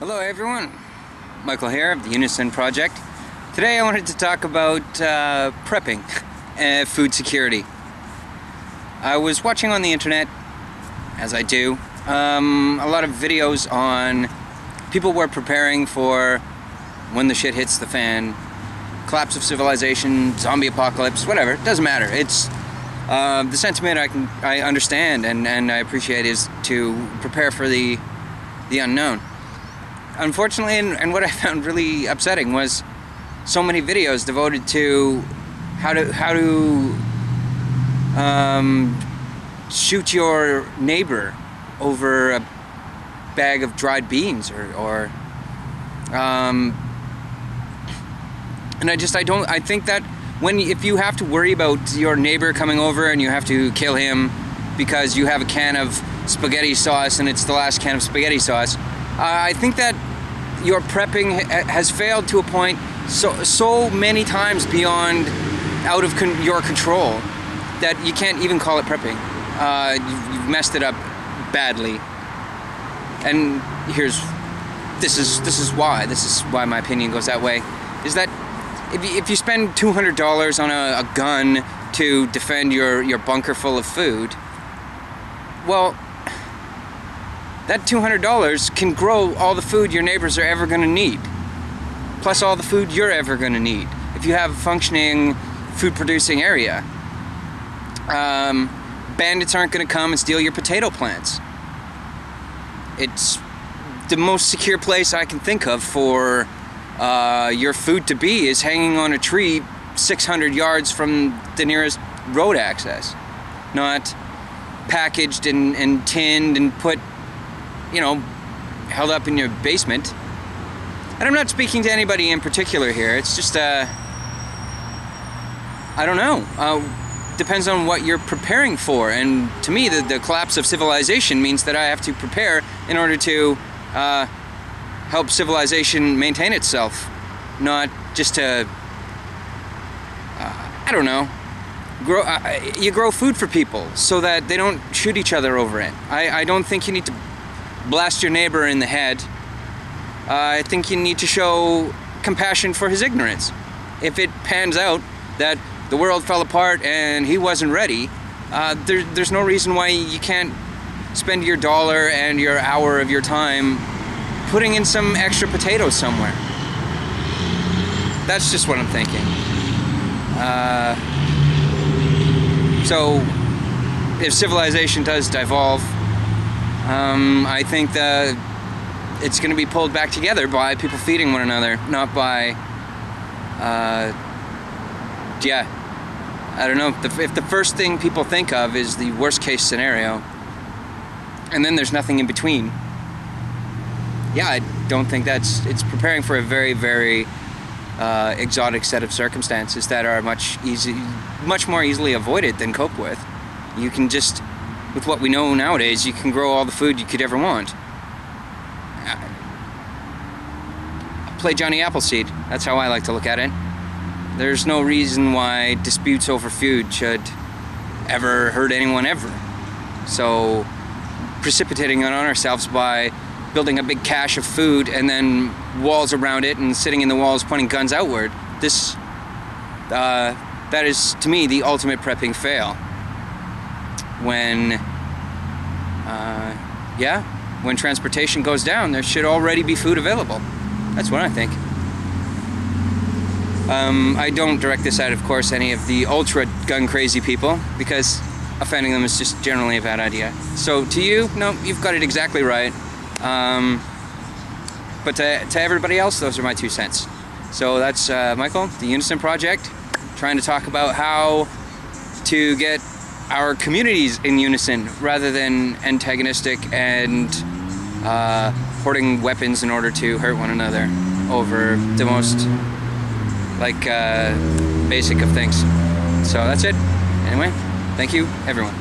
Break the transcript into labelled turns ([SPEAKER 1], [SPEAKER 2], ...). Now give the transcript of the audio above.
[SPEAKER 1] Hello everyone, Michael here of the Unison Project. Today I wanted to talk about prepping and food security. I was watching on the internet, as I do, a lot of videos on people were preparing for when the shit hits the fan, collapse of civilization, zombie apocalypse, whatever, it doesn't matter. It's the sentiment I understand and I appreciate is to prepare for the unknown. Unfortunately, and what I found really upsetting was so many videos devoted to how to shoot your neighbor over a bag of dried beans or and I think that if you have to worry about your neighbor coming over and you have to kill him because you have a can of spaghetti sauce and it's the last can of spaghetti sauce, I think that your prepping has failed to a point so many times beyond out of your control that you can't even call it prepping. You've messed it up badly. And this is why my opinion goes that way, is that if you spend $200 on a gun to defend your bunker full of food, well, that $200 can grow all the food your neighbors are ever going to need, plus all the food you're ever going to need. If you have a functioning food-producing area, bandits aren't going to come and steal your potato plants. It's the most secure place I can think of for your food to be is hanging on a tree 600 yards from the nearest road access, not packaged and tinned and put, held up in your basement. And I'm not speaking to anybody in particular here. It's just, I don't know. Depends on what you're preparing for. And to me, the collapse of civilization means that I have to prepare in order to help civilization maintain itself, not just to, I don't know. You grow food for people so that they don't shoot each other over it. I don't think you need to blast your neighbor in the head. I think you need to show compassion for his ignorance. If it pans out that the world fell apart and he wasn't ready, there's no reason why you can't spend your dollar and your hour of your time putting in some extra potatoes somewhere. That's just what I'm thinking. So if civilization does devolve, I think that it's going to be pulled back together by people feeding one another, not by, I don't know, if the first thing people think of is the worst case scenario, and then there's nothing in between, I don't think it's preparing for a very, very exotic set of circumstances that are much more easily avoided than coped with. You can just, with what we know nowadays, you can grow all the food you could ever want. Play Johnny Appleseed. That's how I like to look at it. There's no reason why disputes over food should ever hurt anyone ever. So precipitating it on ourselves by building a big cache of food and then walls around it and sitting in the walls pointing guns outward, that is, to me, the ultimate prepping fail. When when transportation goes down, there should already be food available. That's what I think. I don't direct this at, of course, any of the ultra gun crazy people, because offending them is just generally a bad idea. So to you, no, you've got it exactly right. But to everybody else, those are my 2 cents. So that's Michael, the Unison Project, trying to talk about how to get our communities in unison rather than antagonistic and hoarding weapons in order to hurt one another over the most basic of things. So that's it. Anyway, thank you everyone.